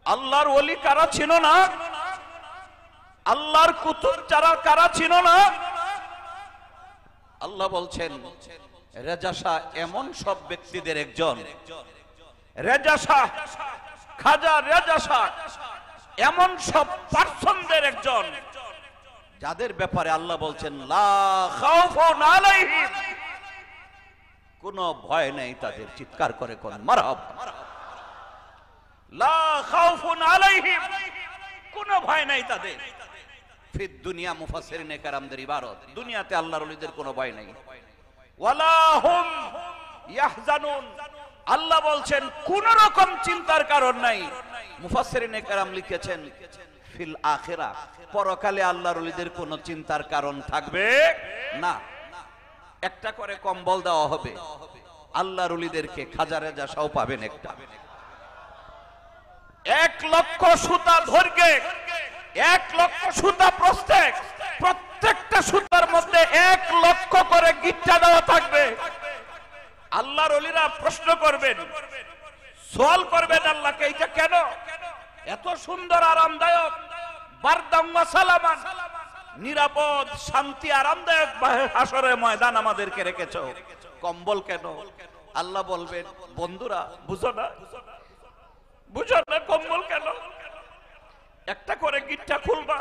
আল্লাহর ওলি কারা ছিল না? আল্লাহর কুতুব যারা কারা ছিল না? আল্লাহ বলছেন রেজা শাহ এমন সব ব্যক্তিদের একজন, রেজা শাহ, খাজা রেজা শাহ এমন সব পার্সনদের একজন যাদের ব্যাপারে আল্লাহ বলছেন লা খাউফুন আলাইহিম, কোনো ভয় নেই তাদের। চিৎকার করে কোন মারহাবা। লা খাউফুন আলাইহিম, কোনো ভয় নেই তাদের। ফিদ দুনিয়া মুফাসসিরিনে কেরামদের ইবারত, দুনিয়াতে আল্লাহর ওলিদের কোনো ভয় নেই। ওয়ালা হুম ইয়াহজানুন, আল্লাহ বলছেন কোন রকম চিন্তার কারণ নাই। মুফাসসিরিনে কেরাম লিখেছেন ফিল আখিরাহ, পরকালে আল্লাহর ওলিদের কোনো চিন্তার কারণ থাকবে না। একটা করে কম্বল দেওয়া হবে আল্লাহর ওলিদেরকে, খাজা রেজা শাহ পাবেন একটা। 1 লক্ষ সুতা দৈর্ঘ্যে, 1 লক্ষ সুতা প্রস্থে, প্রত্যেকটা সুতার মধ্যে 1 লক্ষ করে গিট্টা দেওয়া থাকবে। আল্লাহর ওলিরা প্রশ্ন করবেন, সওয়াল করবেন আল্লাহকে, এটা কেন এত সুন্দর আরামদায়ক, বারদাম ওয়া সালামান, নিরাপদ শান্তি আরামদায়ক হাসরের ময়দান আমাদেরকে রেখেছো, কম্বল কেন? আল্লাহ বলবেন বন্ধুরা বুঝো না, বুঝো না কম্বল কেন? একটা করে গিট্টা খুলবা,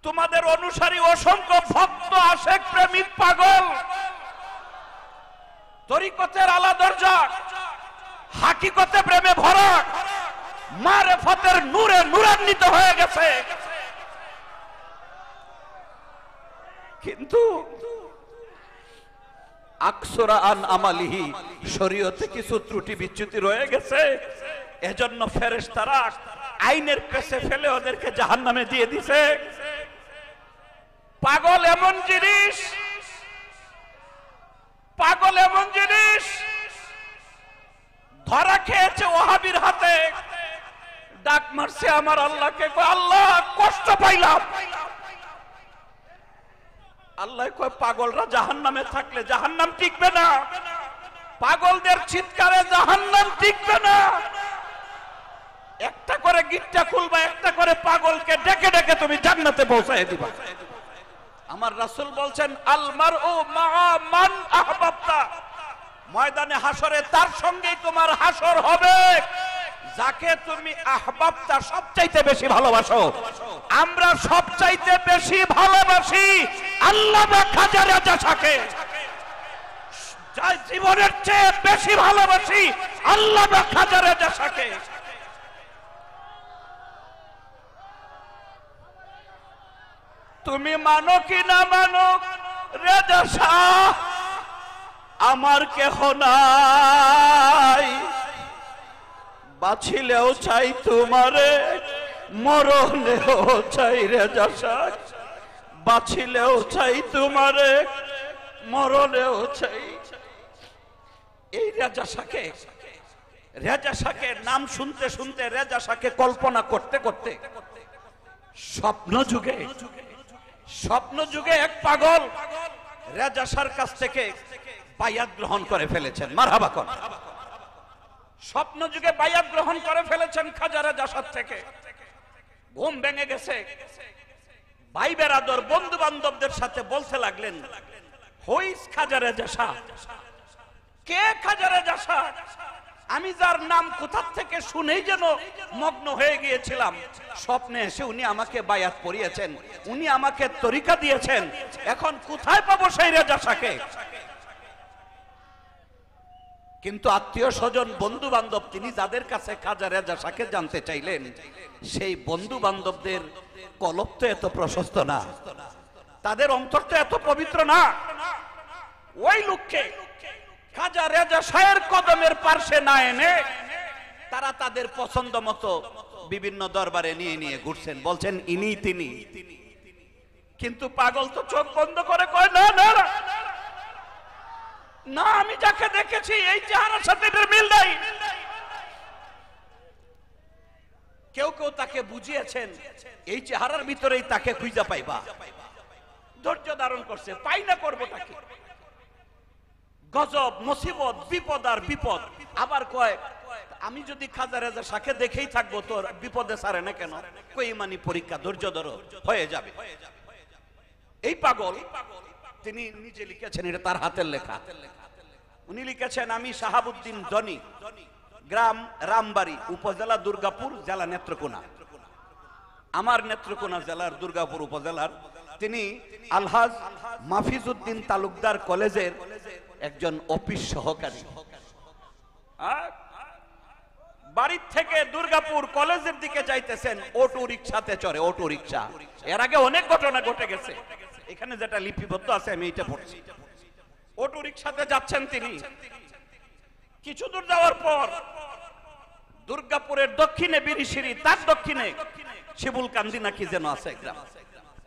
তোমাদের অনুসারী অসংখ্য ভক্ত আশেক প্রেমিক পাগল তরিকতের আলা দরজা, হাকিকতে প্রেমে ভরা, মারেফতের নূরে নূরান্বিত হয়ে গেছে, কিন্তু আকসরা আন আমালিহি, শরীয়তে কিছু ত্রুটি বিচ্যুতি রয়ে গেছে। এজন্য ফেরেশতারা আইনের পেছে ফেলে ওদেরকে জাহান্নামে দিয়ে দিছে। পাগল এমন জিনিস, পাগল এমন জিনিস, ধরা খেয়েছে ওহাবির হাতে, ডাক মারছে আমার আল্লাহকে, আল্লাহ কষ্ট পাইলাম। আল্লাহ কয় পাগলরা জাহান্নামে থাকলে জাহান্নাম টিকবে না, পাগলদের চিৎকারে জাহান্নাম টিকবে না। একটা করে গিট্টা খুলবা, একটা করে পাগলকে ডেকে ডেকে তুমি জান্নাতে পৌঁছায় দিবা। আমার রাসূল বলছেন আল মারউ মা মান আহবাবতা, ময়দানে হাসরে তার সঙ্গেই তোমার হাসর হবে যাকে তুমি আহবাবতা, সবচাইতে বেশি ভালোবাসো। আমরা সবচাইতে বেশি ভালোবাসি আল্লাহ বা খাজা রেজা শাহকে, জীবনের চেয়ে বেশি ভালোবাসি আল্লাহ বা খাজা রেজা শাহকে। তুমি মানো কি না মানো, রেজা শাহ আমার কেহ নাই, বাছিলেও চাই তোমারে, মরণেও চাই রেজা শাহ, বাছিলেও চাই তোমারে, মরণেও চাই। এই রেজা শাহকে, রেজা শাহকে নাম শুনতে শুনতে, রেজা শাহকে কল্পনা করতে করতে স্বপ্ন যুগে এক পাগল রেজা শাহর কাছ থেকে বায়াত গ্রহণ করে ফেলেছেন। মারহাবা কোন। স্বপ্ন যুগে বায়াত গ্রহণ করে ফেলেছেন খাজা রেজা শাহ থেকে। ঘুম ভেঙে গেছে, ভাই বেরাদর বন্ধু বান্ধবদের সাথে বলতে লাগলেন, হুইজ খাজা রেজা শাহ, কে খাজা রেজা শাহ? আমি যার নাম কোথা থেকে শুনেই যেন মগ্ন হয়ে গিয়েছিলাম, স্বপ্নে এসে উনি আমাকে বায়াত পরিয়েছেন, উনি আমাকে তরিকা দিয়েছেন, এখন কোথায় পাবো সেই রেজা শাহকে? কিন্তু আত্মীয় স্বজন বন্ধু বান্ধব তিনি যাদের কাছে খাজা রেজা শাহকে জানতে চাইলেন, সেই বন্ধু বান্ধবদের কলব তো এত প্রশস্ত না, তাদের অন্তর তো এত পবিত্র না। ওই লোককে খাজা রেজা শাহের কদমের পার্শ্বে না এনে তারা তাদের পছন্দ মতো বিভিন্ন দরবারে নিয়ে নিয়ে ঘুরছেন, বলছেন ইনি তিনি। কিন্তু পাগল তো চোখ বন্ধ করে কয় না না না, আমি যাকে দেখেছি এই চেহারার সাথে এর মিল নাই। কেউ কেউ তাকে বুঝিয়েছেন এই চেহারার ভিতরেই তাকে খুঁজে পাইবা, ধৈর্য ধারণ করছে, পাই না করবো তাকে। গজব মুসিবত বিপদ আর বিপদ। আবার কয় আমি যদি খাজা রেজা শাহকে দেখেই থাকবো তোর বিপদে সারে না কেন? কই ইমানি পরীক্ষা ধৈর্য ধরো, হয়ে যাবে। এই পাগল তিনি নিজে লিখেছেন, এটা তার হাতের লেখা। উনি লিখেছেন, আমি শাহাবুদ্দিন জনি, গ্রাম রামবাড়ি, উপজেলা দুর্গাপুর, জেলা নেত্রকোনা। আমার নেত্রকোনা জেলার দুর্গাপুর উপজেলার তিনি আলহাজ মাফিজউদ্দিন তালুকদার কলেজের একজন অফিস সহকারী। বাড়ির থেকে দুর্গাপুর কলেজের দিকে যাইতেছেন অটো রিকশাতে চড়ে, অটো রিকশা। এর আগে অনেক ঘটনা ঘটে গেছে, এখানে যেটা লিপিবদ্ধ আছে আমি এটা পড়ছি। অটো রিকশাতে যাচ্ছেন তিনি। কিছু দূর যাওয়ার পর দুর্গাপুরের দক্ষিণে বিরিশিরি, তার দক্ষিণে শিবুল কান্দি নাকি যেন আছে গ্রাম,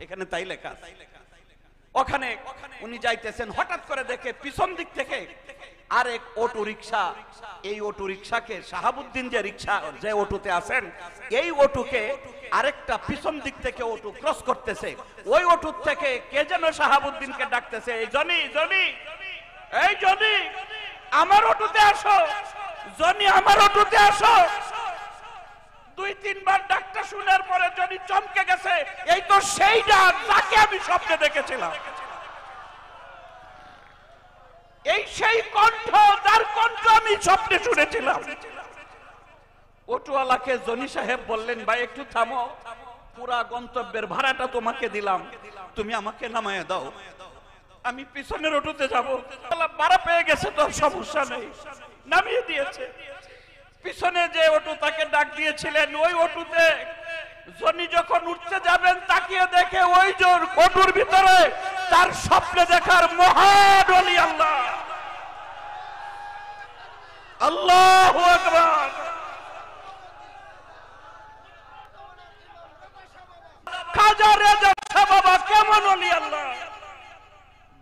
এখানে তাই লেখা। ওখানে উনি যাইতেছেন, হঠাৎ করে দেখে পিছন দিক থেকে আরেক অটো রিকশা, এই অটো রিকশাকে শাহাবুদ্দিন যে রিকশা যে অটোতে আছেন, এই অটোকে আরেকটা পিছন দিক থেকে অটো ক্রস করতেছে। ওই অটো থেকে কে যেন শাহাবুদ্দিনকে ডাকতেছে, এই জনি, জনি, এই জনি, আমার অটোতে আসো, জনি আমার অটোতে আসো। দুই তিনবার ডাকটা শোনার পরে জনি চমকে গেছে, এই তো সেই ডাক যাকে আমি স্বপ্নে দেখেছিলাম, এই সেই কণ্ঠ যার কণ্ঠ আমি স্বপ্নে শুনেছিলাম। অটোওয়ালাকে জনি সাহেব বললেন, ভাই একটু থামো, পুরা গন্তব্যের ভাড়াটা তোমাকে দিলাম, তুমি আমাকে নামায় দাও, আমি পিছনের অটোতে যাবো। ভাড়া পেয়ে গেছে তো সমস্যা নেই, নামিয়ে দিয়েছে। পিছনে যে অটো তাকে ডাক দিয়েছিলেন, ওই অটোতে জনি যখন উঠতে যাবেন তাকিয়ে দেখে ওই জোর অটোর ভিতরে তার স্বপ্নে দেখার মহান ওলি আল্লাহ। আল্লাহু আকবার। খাজা রেজা শাহ বাবা কেমন ওলি আল্লাহ।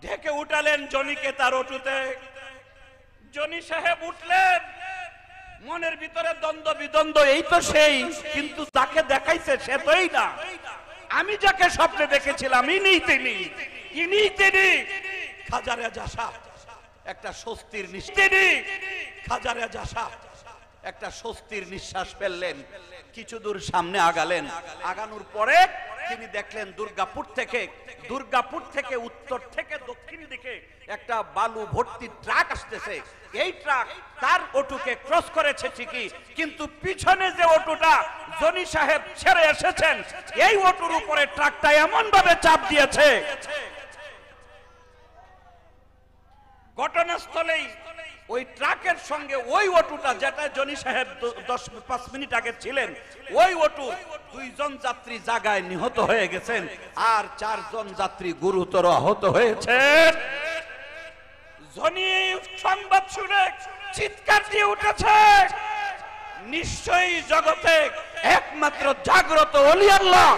ঢেকে উঠালেন জনিকে তার অটোতে। জনি সাহেব উঠলেন, মনের ভিতরে দ্বন্দ্ব বিদ্বন্দ্ব, এই তো সেই, কিন্তু যাকে দেখাইছে সে তো এই না, আমি যাকে স্বপ্নে দেখেছিলাম ইনি তিনি, ইনি তিনি খাজা রেজা শাহ। একটা স্বস্তির নিঃশ্বাস, খাজা রেজা শাহ একটা স্বস্তির নিঃশ্বাস ফেললেন। কিছু দূর সামনে আগালেন, আগানোর পরে তিনি দেখলেন দুর্গাপুর থেকে উত্তর থেকে দক্ষিণ দিকে একটা বালু ভর্তি ট্রাক আসতেছে। এই ট্রাক তার অটোকে ক্রস করেছে ঠিকই, কিন্তু পিছনে যে অটোটা জনি সাহেব ছেড়ে এসেছেন, এই অটোর উপরে ট্রাকটা এমন ভাবে চাপ দিয়েছে, ঘটনাস্থলেই ওই ট্রাকের সঙ্গে ওই অটোটা, যেটা জনি সাহেব 10-5 মিনিট আগে ছিলেন, ওই অটো 2 জন যাত্রী জায়গায় নিহত হয়ে গেছেন, আর 4 জন যাত্রী গুরুতর আহত হয়েছেন। জনি সংবাদ শুনে চিৎকার দিয়ে উঠেছে, নিশ্চয়ই জগতে একমাত্র জাগ্রত ওলি আল্লাহ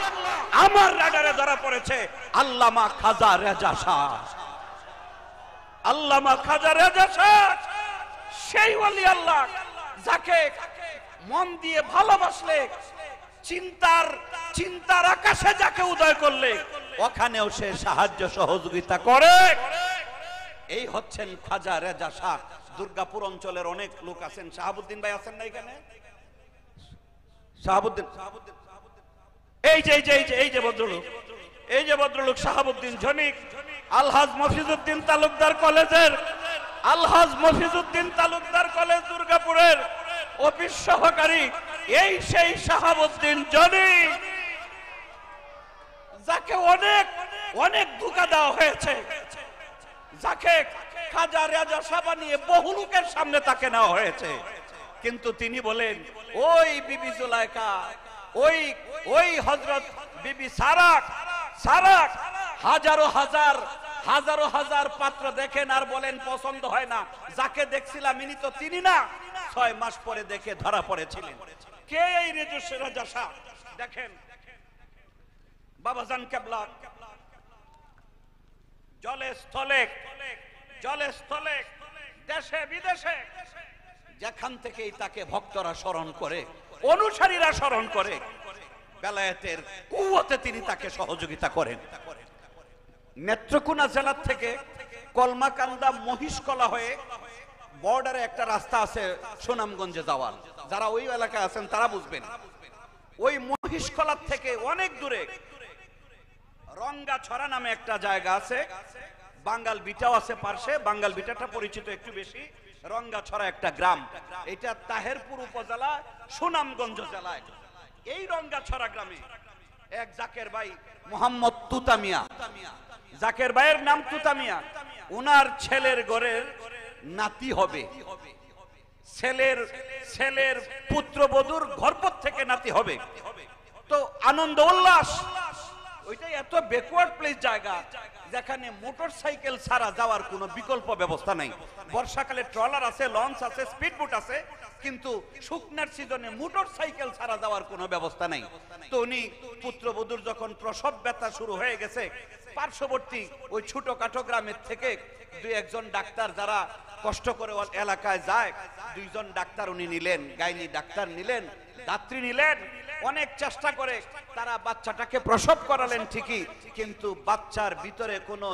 আমার রাডারে ধরা পড়েছে, আল্লামা খাজা রেজা শাহ। আল্লামা খাজা রেজা শাহ সেই ওলি আল্লাহ যাকে মন দিয়ে ভালোবাসলে, চিন্তার আকাশে যাকে উদয় করলে ওখানেও সে সাহায্য সহযোগিতা করে। এই হচ্ছেন খাজা রেজা শাহ। দুর্গাপুর অঞ্চলের অনেক লোক আছেন, শাহাবুদ্দিন ভাই আছেন না এখানে? শাহাবুদ্দিন, এই যে ভদ্রলোক শাহাবুদ্দিন জনিক, আলহাজ মফিজউদ্দিন তালুকদার কলেজের, আলহাজ মফিজউদ্দিন তালুকদার কলেজ দুর্গাপুরের অফিস সহকারী, এই সেই শাহাবুদ্দিন জনিক যাকে অনেক অনেক ধোঁকা দেওয়া হয়েছে, যাকে খাজা রেজা শাহ নিয়ে বহু লোকের সামনে তাকে নেওয়া হয়েছে, কিন্তু তিনি বলেন ওই বিবি জুলাইখা, ওই হযরত বিবি সারাক হাজারো হাজার পাত্র দেখেন আর বলেন পছন্দ হয় না, যাকে দেখছিলাম ইনি তো তিনি না। 6 মাস পরে দেখে ধরা পড়েছিলেন। কে এই রেজা শাহ? দেখেন বাবাজান কেবলা জলে স্থলে দেশে বিদেশে যেখান থেকেই তাকে ভক্তরা স্মরণ করে, অনুসারীরা স্মরণ করে, বেলায়েতের কুওয়াতে তিনি তাকে সহযোগিতা করেন। নেত্রকোনা জেলা থেকে কলমাকান্দা মহিষকলা হয়ে বর্ডারে একটা রাস্তা আছে সুনামগঞ্জে যাওয়ার, যারা ওই এলাকায় আছেন তারা বুঝবেন। ওই মহিষখলার থেকে অনেক দূরে রঙ্গাছড়া নামে একটা জায়গা আছে, বাঙ্গাল বিটাও আছে পার্শ্বে, বাঙ্গাল বিটাটা পরিচিত একটু বেশি। রঙ্গাছড়া একটা গ্রাম, এটা তাহেরপুর উপজেলা সুনামগঞ্জ জেলায়। এই রঙ্গাছড়া গ্রামে এক জাকের ভাই মোহাম্মদ তুতামিয়া, জাকের ভাইয়ের নাম তুতামিয়া, উনার ছেলের ঘরের নাতি হবে, ছেলের পুত্রবধূর গর্ভ থেকে নাতি হবে। তো আনন্দ উল্লাস। ওইটাই এত ব্যাকওয়ার্ড প্লেস জায়গা যেখানে মোটর সাইকেল ছাড়া যাওয়ার কোনো বিকল্প ব্যবস্থা নাই। বর্ষাকালে ট্রলার আছে, লঞ্চ আছে, স্পিডবোট আছে, কিন্তু শুকনার সিজনে মোটর সাইকেল ছাড়া যাওয়ার কোনো ব্যবস্থা নাই। তো উনি পুত্রবধূর যখন প্রসব ব্যথা শুরু হয়ে গেছে, পার্শ্ববর্তী ওই ছোটখাটো গ্রামের থেকে দুই একজন ডাক্তার যারা কষ্ট করে এলাকায় যায়, দুইজন ডাক্তার উনি নিলেন, গাইনি ডাক্তার নিলেন, দাত্রী নিলেন। অনেক চেষ্টা করে তারা বাচ্চাটাকে প্রসব করালেন ঠিকই, কিন্তু বাচ্চার ভিতরে কোনো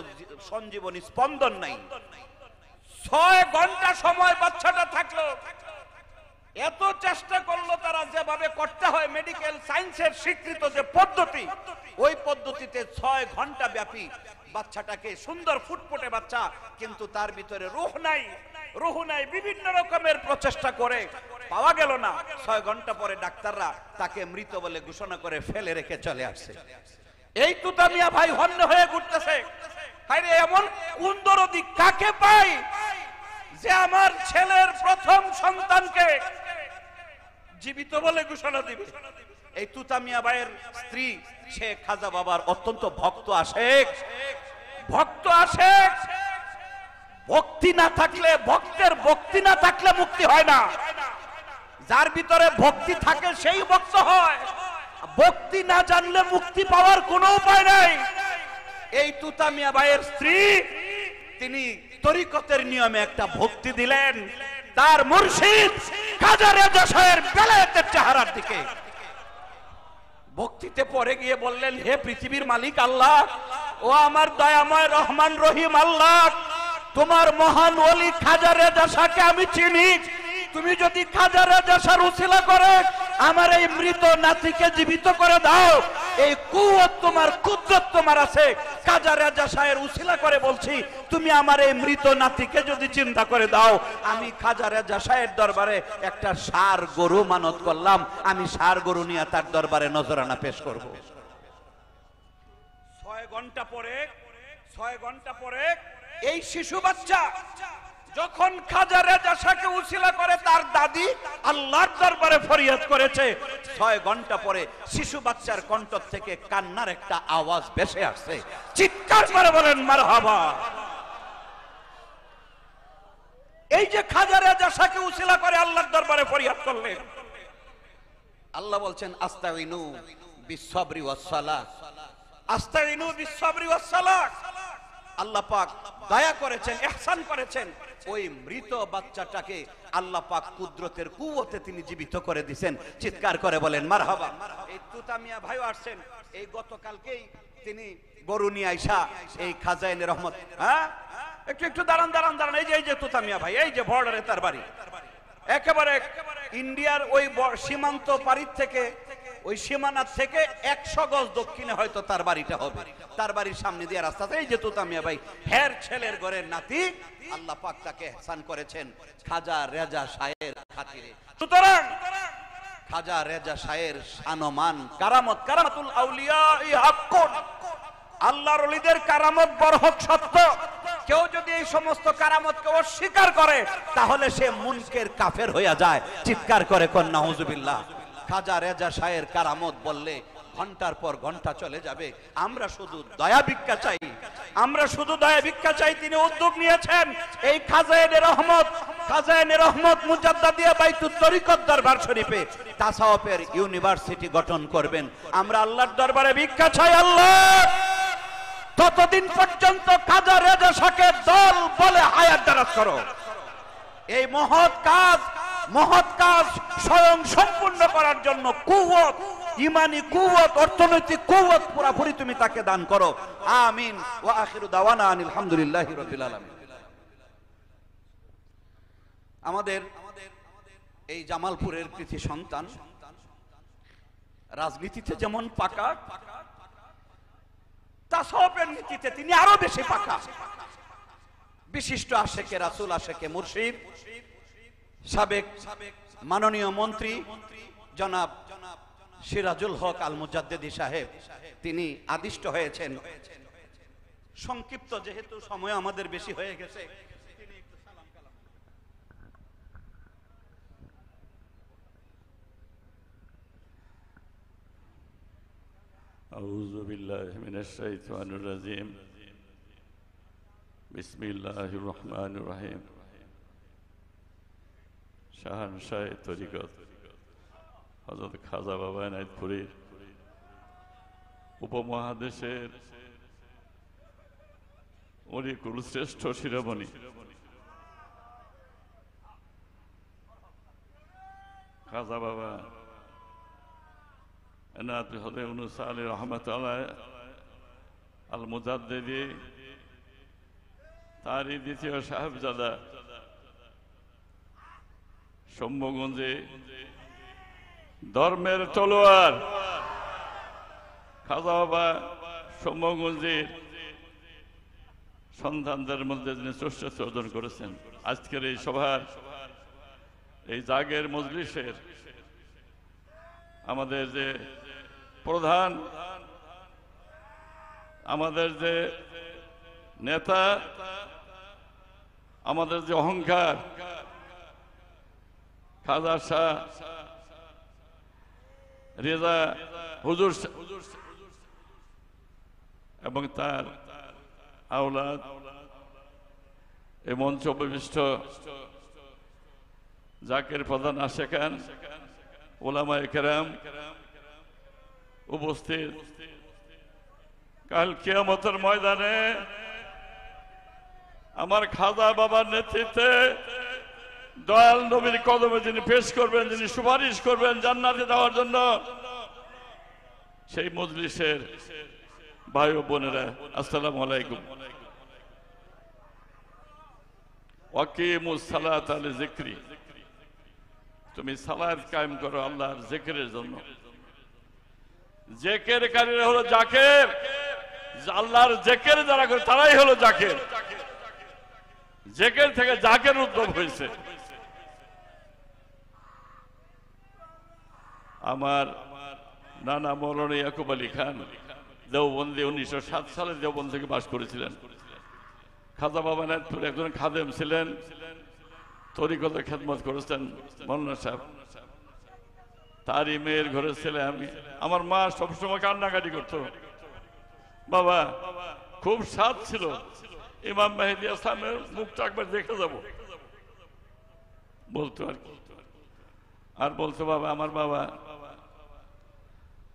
সঞ্জীবনী স্পন্দন নাই। 6 ঘন্টা সময় বাচ্চাটা থাকলো। এত চেষ্টা করলো তারা, যেভাবে করতে হয় মেডিকেল সায়েন্সের স্বীকৃত যে পদ্ধতি, ওই পদ্ধতিতে 6 ঘন্টা ব্যাপী বাচ্চাটাকে, সুন্দর ফুটফুটে বাচ্চা, কিন্তু তার ভিতরে রূহ নাই। বিভিন্ন রকমের প্রচেষ্টা করে পাওয়া গেল না। 6 ঘন্টা পরে ডাক্তাররা তাকে মৃত বলে ঘোষণা করে ফেলে রেখে চলে আসছে। এই তুতামিয়া ভাই হন্য হয়ে ঘুরতেছে, আরে এমন কোন দরদি কাকে পাই যে আমার ছেলের প্রথম সন্তানকে জীবিত বলে ঘোষণা দিবে। এই তুতামিয়া ভাইয়ের স্ত্রী শেখ খাজা বাবার অত্যন্ত ভক্ত আশেক। ভক্তি না থাকলে, ভক্তের ভক্তি না থাকলে মুক্তি হয় না। যার ভিতরে ভক্তি থাকে সেই ভক্ত হয়। ভক্তি না জানলে মুক্তি পাওয়ার কোনো উপায় নাই। এই তুতামিয়া ভাইয়ের স্ত্রী, তিনি তরিকতের নিয়মে একটা ভক্তি দিলেন তার মুর্শিদ খাজা রেজা শাহের বেলায়েতের চেহারার দিকে। ভক্তিতে পড়ে গিয়ে বললেন, হে পৃথিবীর মালিক আল্লাহ, ও আমার দয়াময় রহমান রহিম আল্লাহ, তোমার মহান ওলি খাজা রেজা শাহকে আমি চিনি। তুমি যদি খাজা রেজা শাহর উসিলা করে আমার এই মৃত নাতিকে জীবিত করে দাও, এই কুওয়াত তোমার, কুদরত তোমার আছে। খাজা রেজা শাহের উসিলা করে বলছি, তুমি আমার এই মৃত নাতিকে যদি চিন্তা করে দাও, আমি খাজা রেজা শাহের দরবারে একটা ষাঁড় গরু মানত করলাম, আমি ষাঁড় গরু নিয়ে তার দরবারে নজরানা পেশ করব। 6 ঘন্টা পরে এই শিশু বাচ্চা যখন খাজা রেজা শাহকে উসিলা করে তার দাদি আল্লাহর দরবারে ফরিয়াদ করেছে, 6 ঘন্টা পরে শিশু বাচ্চার কণ্ঠ থেকে কান্নার একটা আওয়াজ ভেসে আসছে। চিৎকার করে বলেন মারহাবা। এই যে খাজা রেজা শাহকে উসিলা করে আল্লাহর দরবারে ফরিয়াদ করলেন, আল্লাহ বলছেন আস্তাইনু বিসসবরি ওয়াস সালাহ, আস্তাইনু বিসসবরি ওয়াস সালাহ। আল্লাহ পাক দয়া করেছেন, ইহসান করেছেন, ওই মৃত বাচ্চাটাকে আল্লাহ পাক কুদরতের কুওয়াতে তিনি জীবিত করে দিবেন। চিৎকার করে বলেন মারহাবা। এই তুতামিয়া ভাইও আসছেন, এই গতকালকেই তিনি গরু নিয়ে আইসা এই খাজাইনে রহমত, হ্যাঁ একটু দাঁড়ান। এই যে তুতামিয়া ভাই, এই যে বর্ডারে তার বাড়ি, একেবারে ইন্ডিয়ার ওই সীমান্ত পারির থেকে, ওই সীমানার থেকে 100 গজ দক্ষিণে হয়তো তার বাড়িটা হবে। তার বাড়ির সামনে দিয়ে রাস্তা। এই যে তুতামিয়া ভাই, হের ছেলের ঘরের নাতি, আল্লাহ পাক তাকে ইহসান করেছেন খাজা রেজা শাহের খাতিরে। সুতরাং খাজা রেজা শাহের শানমান কারামত, কারামাতুল আউলিয়া হাক্কুন, আল্লাহর ওলিদের কারামত বরহক সত্য। কেউ যদি এই সমস্ত কারামতকে অস্বীকার করে তাহলে সে মুনকের কাফের হয়ে যায়। চিৎকার করে কোন নাউজুবিল্লাহ। খাজা রেজা শাহের কারামত বললে ঘন্টার পর ঘন্টা চলে যাবে। আমরা শুধু দয়া ভিক্ষা চাই, তিনি উদ্যোগ নিয়েছেন এই খাজাইনে রহমত মুজাদ্দাদিয়া বাইতুত তরিকত দরবার শরীফে তাসাউফের ইউনিভার্সিটি গঠন করবেন। আমরা আল্লাহর দরবারে ভিক্ষা চাই, আল্লাহ ততদিন পর্যন্ত খাজা রেজা শাহকে দল বলে হায়াত দারাজ করো। এই মহৎ কাজ স্বয়ং সম্পূর্ণ করার জন্য কুওয়াত, ইমানি কুওয়াত, অর্থনৈতিক কুওয়াত পুরোপুরি তুমি তাকে দান করো। আমিন। ওয়া আখিরু দাওয়ানা আলহামদুলিল্লাহি রাব্বিল আলামিন। আমাদের এই জামালপুরের কৃতি সন্তান রাজনীতিতে যেমন পাকা, তাসাউফের নীতিতে তিনি আরো বেশি পাকা। বিশিষ্ট আশেকে রাসূল, আশেকে মুর্শিদ, সাবেক মাননীয় মন্ত্রী জনাব সিরাজুল হক আল মুজাদ্দেদি সাহেব, তিনি আদিষ্ট হয়েছেন। সংক্ষিপ্ত যেহেতু সময় আমাদের বেশি হয়ে গেছে, আউযু বিল্লাহি মিনাশ শাইতানির রাজিম। বিসমিল্লাহির রহমানির রহিম। শাহানশাহ তরিকত হযরত খাজা বাবা এনায়েতপুরীর উপমহাদেশের উনি কুলশ্রেষ্ঠ শিরোমণি খাজা বাবা এনায়েত হযরত ইউনূস আলী রাহমাতুল্লাহ আল মুজাদ্দিদি, তারই দ্বিতীয় সাহেবজাদা সৌম্যগঞ্জে ধর্মের তলোয়ার খাজা বাবা সৌম্যগঞ্জের সন্তানদের মধ্যে যিনি শ্রেষ্ঠত্ব অর্জন করেছেন। আজকের এই সভার এই জাগের মজলিসের আমাদের যে প্রধান, আমাদের যে নেতা, আমাদের যে অহংকার খাজা শাহ রেজা হুজুর এবং তার আওলাদ, এই মঞ্চ উপবিষ্ট জাকের প্রধান আশেকান, ওলামায়ে কেরাম উপস্থিত, কাল কিয়ামতের ময়দানে আমার খাজা বাবার নেতৃত্বে দয়াল নবীর কদমে যিনি পেশ করবেন, যিনি সুপারিশ করবেন জান্নাতে যাওয়ার জন্য, সেই মজলিসের ভাই ও বোনেরা, আসসালামু আলাইকুম। ওয়াকিমুস সালাত আলা যিকরি, তুমি সালাত কায়েম করো আল্লাহর জিকিরের জন্য। জিকিরকারীরা হলো জাকির, আল্লাহর জিকির যারা করে তারাই হলো জাকির। জিকির থেকে জাকির উদ্ভব হয়েছে। আমার নানা মৌলানা ইয়াকুব আলী খান দেওবন্দে 1907 সালে দেওবন্দ থেকে বাস করেছিলেন। খাজা বাবা এনায়েতপুর একজন খাদেম ছিলেন, তরিকতের খেদমত করেছেন মৌলানা সাহেব। তারই মেয়ের ঘরের ছেলে আমি। আমার মা সবসময় কান্নাকাটি করতো, বাবা খুব স্বাদ ছিল ইমাম মেহেদী আসলামের মুখটা একবার দেখে যাব, বলতো আর কি। আর বলতো বাবা, আমার বাবা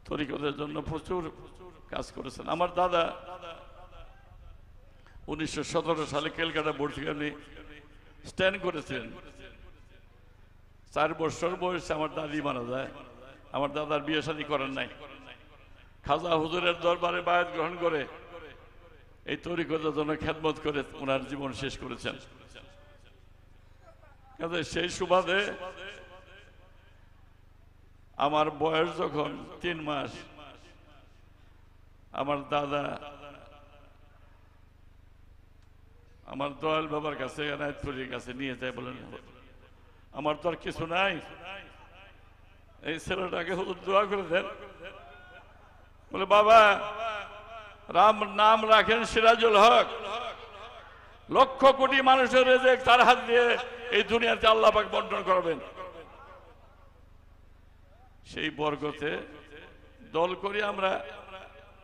তরিকতের জন্য প্রচুর কাজ করেছেন। আমার দাদা 1917 সালে ক্যালকাটা বোর্ড থেকে উনি স্ট্যান্ড করেছিলেন। 4 বছর বয়সে আমার দাদি মারা যায়। আমার দাদার বিয়ে শাদী করেন নাই। খাজা হুজুরের দরবারে বায়াত গ্রহণ করে এই তরিকতের জন্য খেদমত করে ওনার জীবন শেষ করেছেন। সেই সুবাদে আমার বয়স যখন 3 মাস, আমার দাদা আমার দয়াল বাবার কাছে এনায়েতপুরীর কাছে নিয়ে যায়, বলেন আমার তো আর কিছু নাই, এই ছেলেটাকে হুজুর দোয়া করে দেন। বলে বাবা রাম নাম রাখেন সিরাজুল হক, লক্ষ কোটি মানুষের রেজেক তার হাত দিয়ে এই দুনিয়াতে আল্লাহ পাক বন্টন করবেন। সেই বর্গতে দল করি আমরা,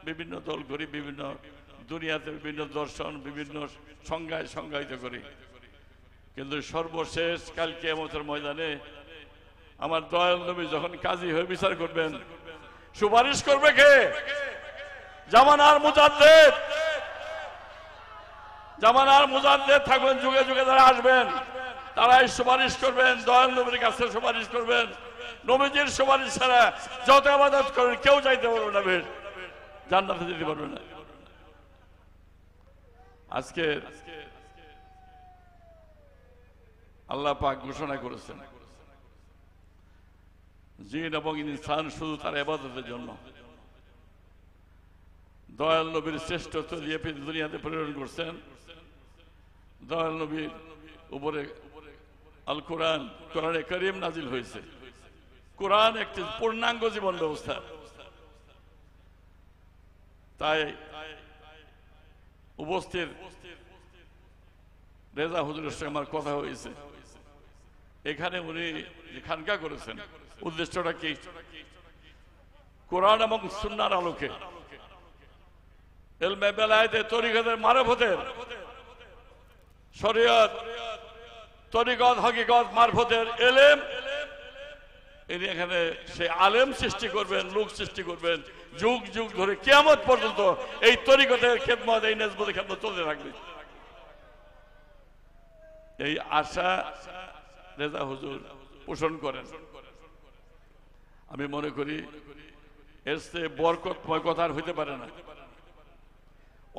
বিভিন্ন দল করি, বিভিন্ন দুনিয়াতে বিভিন্ন দর্শন, বিভিন্ন সংজ্ঞায় সংজ্ঞায়িত করি। কিন্তু সর্বশেষ কাল কিয়ামতের ময়দানে আমার দয়াল নবী যখন কাজী হয়ে বিচার করবেন, সুপারিশ করবে কে? জামানার মুজাদ্দেদ, জামানার মুজাদ্দেদ থাকবেন, যুগে যুগে যারা আসবেন তারাই সুপারিশ করবেন, দয়াল নবীর কাছে সুপারিশ করবেন। নবীজির সুপারিশ ছাড়া যত ইবাদত করেন কেউ যাইতে পারবে না, বেশ জান্নাতে যেতে পারবে না। আজকে আল্লাহ পাক ঘোষণা করেছেন জিন এবং ইনসান শুধু তার ইবাদতের জন্য দয়াল নবীর শ্রেষ্ঠত্ব দিয়ে দুনিয়াতে প্রেরণ করছেন। দয়াল নবীর উপরে আল কোরআন, কোরআনে কারীম নাজিল হয়েছে। কোরআন একটি পূর্ণাঙ্গ জীবন ব্যবস্থা। তাই উপস্থিত রেজা হুজুরের সঙ্গে আমার কথা হয়েছে। এখানে উনি খানকা করেছেন, উদ্দেশ্যটা কি? কোরআন এবং সুন্নাহর আলোকে ইলমে বেলায়েতে, তরিকতের, মারফতের, শরীয়ত, তরিকত, হকিকত, মারফতের ইলম, ইনি এখানে সে আলেম সৃষ্টি করবেন, লোক সৃষ্টি করবেন, যুগ যুগ ধরে কিয়ামত পর্যন্ত এই তরিকতের খেদমত, এই নেসবতের খেদমত চলতে থাকবে। এই আশা রেজা হুজুর পোষণ করেন। আমি মনে করি এর চেয়ে বরকতময় কথা আর হইতে পারে না।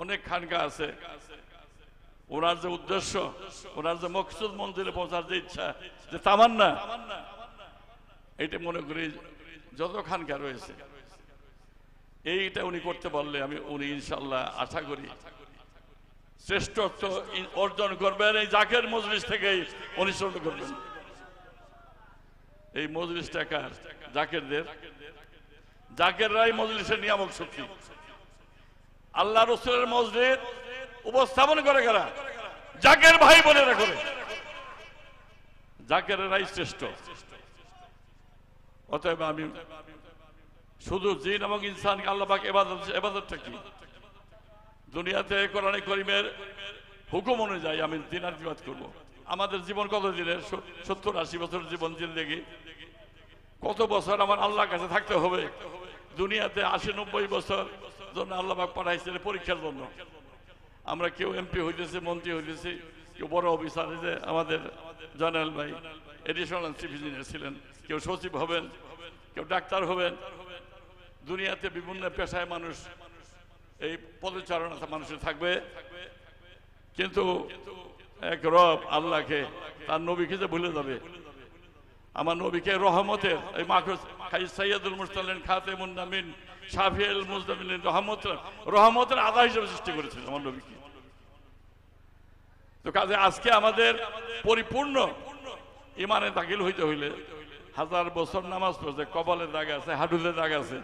অনেক খানকা আছে, ওনার যে উদ্দেশ্য, ওনার যে মকসুদ, মন্দিরে পৌঁছার যে ইচ্ছা, যে তামান্না, এইটা মনে করি যত খানকা রয়েছে এইটা উনি করতে পারলে উনি ইনশাল্লাহ আশা করি শ্রেষ্ঠত্ব অর্জন করবেন। এই জাকের মজলিস থেকেই অনুসরণ করবেন। এই মজলিসটা কার? জাকেরদের। জাকেররাই মজলিসের নিয়ামক শক্তি। আল্লাহ রাসূলের মসজিদ উপস্থাপন করে কারা? জাকের ভাই বোনেরা করে। জাকেররাই শ্রেষ্ঠ। অতএব আমি শুধু জিন এবং ইনসানকে আল্লাহ পাক ইবাদতটা কি? দুনিয়াতে কোরআনে কারীমের হুকুম অনুযায়ী আমি দিনের ইবাদত করব। আমাদের জীবন কত দিনের? 70-80 বছর জীবন জিন্দেগি। কত বছর আমার আল্লাহর কাছে থাকতে হবে? দুনিয়াতে 80-90 বছর জন্য আল্লাহ পাক পাঠাইছেন পরীক্ষার জন্য। আমরা কেউ এমপি হইতেছি, মন্ত্রী হইতেছি, কেউ বড় অফিসার, যে আমাদের জেনারেল ভাই এডিশনাল চিফ ইঞ্জিনিয়ার ছিলেন, কেউ সচিব হবেন, কেউ ডাক্তার হবেন। দুনিয়াতে বিভিন্ন পেশায় মানুষ এই পদচারণা মানুষের থাকবে, কিন্তু এক রব আল্লাহকে, তার নবীকে যে ভুলে যাবে। আমার নবীকে রহমতের, এই মাখুজ সাইয়্যিদুল মুরসালিন, খাতেমুন নাবিয়্যিন, শাফিউল মুজতাবিন, রহমতের আদা হিসেবে সৃষ্টি করেছেন আমার নবীকে। তো কাজে আজকে আমাদের পরিপূর্ণ ইমানে দাখিল হইতে হইলে 1000 বছর নামাজ পড়ছে, কপালে দাগ আছে, হাঁটুতে দাগ আছে,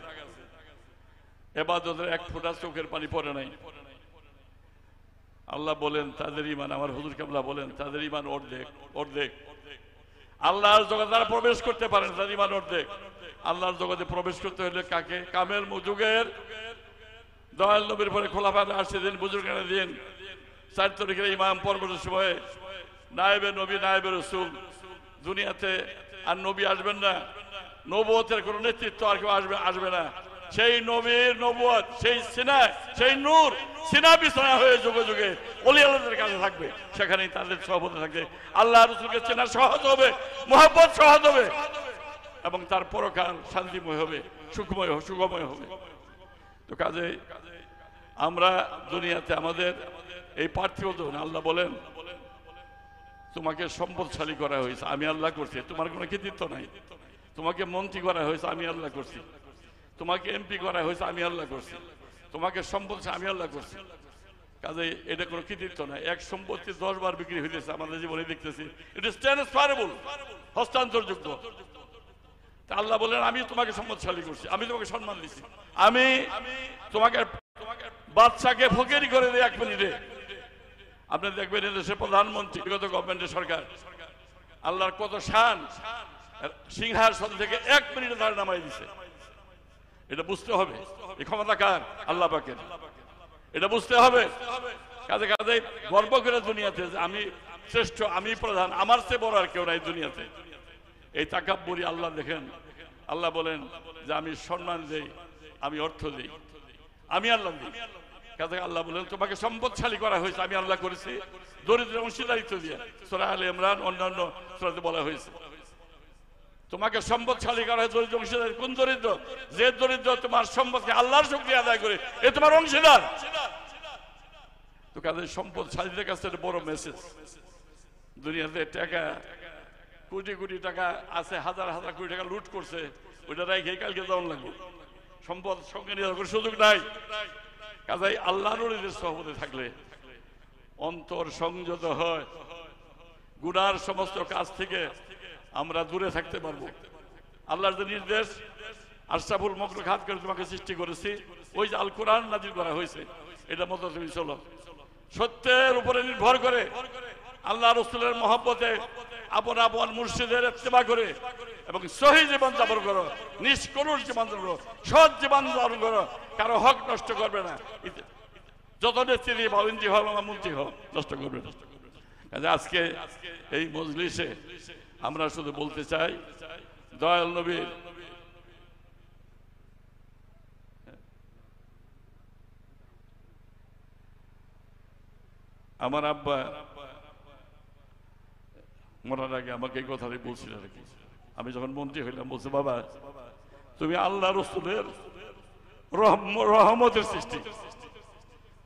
ইবাদতের এক ফোঁটা চোখের পানি পড়ে নাই। আল্লাহ বলেন তাদের ইমান, আমার হুজুর কেবলা বলেন তাদের ইমান অর্ধেক। অর্ধেক আল্লাহর জগতে তারা প্রবেশ করতে পারেন, তাদের ইমান অর্ধেক। আল্লাহর জগতে প্রবেশ করতে হলে কাকে? কামেল যুগের দয়াল নবীর পরে খোলাফায়ে রাশিদিন, বুজুর্গানে দিন, 4 তারিখের ইমাম পরবর্তী সময়ে নায়েবে নবী, নায়েবে রাসূল। দুনিয়াতে আর নবী আসবেন না, নবুয়তের কোন নেতৃত্ব আর কেউ আসবে না। সেই নবীর নবুয়ত, সেই সিনা, সেই নূর সিনা বিছানা হয়ে যুগে যুগে ওলি আল্লাহদের কাছে থাকবে। সেখানেই তাদের সহবতে থাকবে। আল্লাহ রাসূলকে চেনা সহজ হবে, মহব্বত সহজ হবে, এবং তার পরকাল শান্তিময় হবে, সুখময় হবে। তো কাজে আমরা দুনিয়াতে আমাদের এই পার্থিব জীবনে আল্লাহ বলেন তোমাকে সম্পদশালী করা হয়েছে, আমি আল্লাহ করছি, তোমার কোনো কৃতিত্ব নাই। তোমাকে মন্ত্রী করা হয়েছে, আমি আল্লাহ করছি। তোমাকে এমপি করা হয়েছে, আমি আল্লাহ করছি। তোমাকে সম্পদ আমি আল্লাহ করছি। কাজে এটা কোনো কৃতিত্ব নাই। এক সম্পত্তি 10 বার বিক্রি হইতেছে আমাদের জীবনে দেখতেছি। It is transferable, হস্তান্তরযোগ্য। আল্লাহ বলেন আমি তোমাকে সম্পদশালী করছি, আমি তোমাকে সম্মান দিচ্ছি, আমি তোমাকে বাদশাকে ফকিরি করে দিই 1 মিনিটে। আপনি দেখবেন এদেশের প্রধানমন্ত্রী, বিগত গভর্নমেন্টের সরকার, আল্লাহর কত শান, সিংহাসন থেকে 1 মিনিটে তারা নামাই দিছে। এটা বুঝতে হবে এই ক্ষমতা কার? আল্লাহ পাকের। এটা বুঝতে হবে। কাজে কাজে গর্ব করে দুনিয়াতে যে আমি শ্রেষ্ঠ, আমি প্রধান, আমার চেয়ে বড় আর কেউ নাই দুনিয়াতে। এই তাকাব্বুরি আল্লাহ দেখেন। আল্লাহ বলেন যে আমি সম্মান দেই, আমি অর্থ দেই, আমি আল্লাহ দিই। কাজে আল্লাহ বলেন তোমাকে সম্পদশালী করা হয়েছে, আমি আল্লাহ করেছি দরিদ্র অংশীদারিত্ব দিয়ে। সূরা আলে ইমরান অন্যান্য সূরাতে বলা হয়েছে তোমাকে সম্পদশালী করা হয়েছে দরিদ্র অংশীদার। কোন দরিদ্র? যে দরিদ্র তোমার সম্পদকে আল্লাহর শুকরিয়া আদায় করে, এ তোমার অংশীদার। তো কাজে সম্পদশালীদের কাছে একটা বড় মেসেজ, দুনিয়াতে টাকা কোটি কোটি টাকা আছে, হাজার হাজার কোটি টাকা লুট করছে, ওইটা রাই খেয়ে কালকে যাওয়ার লাগবে, সম্পদ সঙ্গে নিয়ে যাওয়ার সুযোগ নাই। কাজেই আল্লাহর ওলিদের সহবতে থাকলে অন্তর সংযত হয়, গুনার সমস্ত কাজ থেকে আমরা দূরে থাকতে পারবো। আল্লাহর যে নির্দেশ, আশরাফুল মখলুকাত করে তোমাকে সৃষ্টি করেছি, ওই যে আল কোরআন নাযিল করা হয়েছে, এটা মতো তুমি চলো, সত্যের উপরে নির্ভর করে আল্লাহ রাসূলের মহব্বতে আপন আপন মুর্শিদের ইত্তেবা করে এবং সহি জীবন যাপন করো, নিষ্কলুষ জীবন যাপন করো, সৎ জীবন যাপন করো, কারো হক নষ্ট করবে না। যত নেত্রী বাবিন্দি হল বা মন্ত্রী হল, নষ্ট করবে না। কাজে আজকে এই মজলিসে আমরা শুধু বলতে চাই, দয়াল নবীর আমার আব্বা মরার আগে আমাকে এই কথাটাই বলছিল আর কি। আমি যখন মন্ত্রী হইলাম বলছে, বাবা তুমি আল্লাহ রাসূলের রহমতের সৃষ্টি,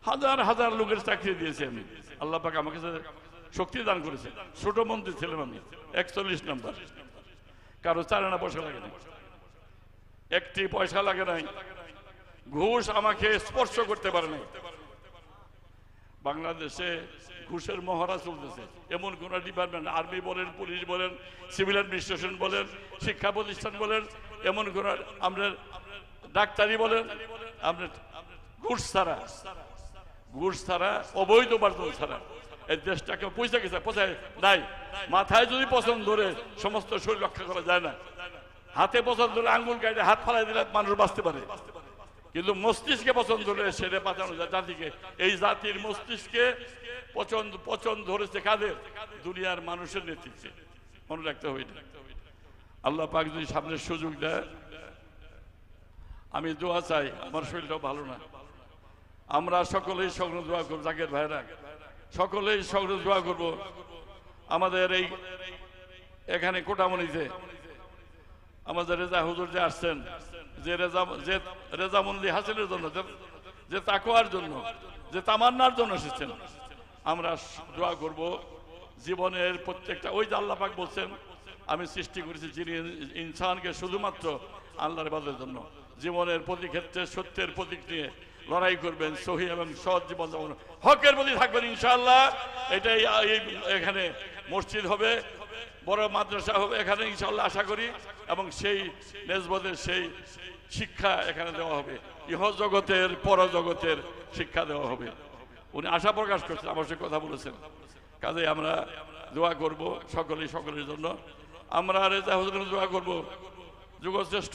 হাজার হাজার লোকের চাকরি দিয়েছি আমি, আল্লাহ পাক আমাকে শক্তি দান করেছে। ছোট মন্ত্রী ছিলাম আমি, 41 নম্বর, কারো 4 আনা পয়সা লাগে নাই, একটি পয়সা লাগে নাই, ঘুষ আমাকে স্পর্শ করতে পারে নাই। বাংলাদেশে ঘুষের মহড়া চলতেছে, এমন কোন ডিপার্টমেন্ট, আর্মি বলেন, পুলিশ বলেন, সিভিল অ্যাডমিনিস্ট্রেশন বলেন, শিক্ষা প্রতিষ্ঠান বলেন, এমন কোন আমরা ডাক্তারি বলেন, আপনার ঘুষ ছাড়া অবৈধ উপার্জন ছাড়া এই দেশটাকে পয়সা গেছে পয়সায় নাই। মাথায় যদি পছন্দ ধরে সমস্ত শরীর রক্ষা করা যায় না, হাতে পছন্দ ধরে আঙ্গুল কাটে হাত ফালাই দিলে মানুষ বাঁচতে পারে, কিন্তু মস্তিষ্কে পছন্দ ধরে সেটা বাঁচানো যায় জাতিকে। এই জাতির মস্তিষ্কে পছন্দ ধরেছে কাদের? দুনিয়ার মানুষের নেতৃত্বে, মনে রাখতে হবে। আল্লাহ পাক যদি সামনের সুযোগ দেয়, আমি দোয়া চাই, আমার শরীরটাও ভালো না, আমরা সকলেই সগ্ন দোয়া করবো, জাকের ভাইরা সকলেই সগ্ন দোয়া করব। আমাদের এই এখানে কোটামণিতে আমাদের রেজা হুজুর যে আসছেন, যে রেজামন্দি হাসিলের জন্য, যে তাকওয়ার জন্য, যে তামান্নার জন্য এসেছেন, আমরা দোয়া করব জীবনের প্রত্যেকটা, ওই যে আল্লাহ পাক বলছেন আমি সৃষ্টি করেছি যিনি ইনসানকে শুধুমাত্র আল্লাহর ইবাদতের জন্য, জীবনের প্রতি ক্ষেত্রে সত্যের প্রতীক নিয়ে লড়াই করবেন, সহি এবং সৎ জীবন যাপন, হকের প্রতি থাকবেন ইনশাআল্লাহ। এটাই এখানে মসজিদ হবে, বড় মাদ্রাসা হবে এখানে ইনশাআল্লাহ আশা করি, এবং সেই নেসবতের সেই শিক্ষা এখানে দেওয়া হবে, ইহ জগতের পর জগতের শিক্ষা দেওয়া হবে। উনি আশা প্রকাশ করছেন, আমার সাথে কথা বলেছেন। কাজে আমরা দোয়া করব সকলের জন্য, আমরা রেজা হুজুরের দোয়া করব, যুগশ্রেষ্ঠ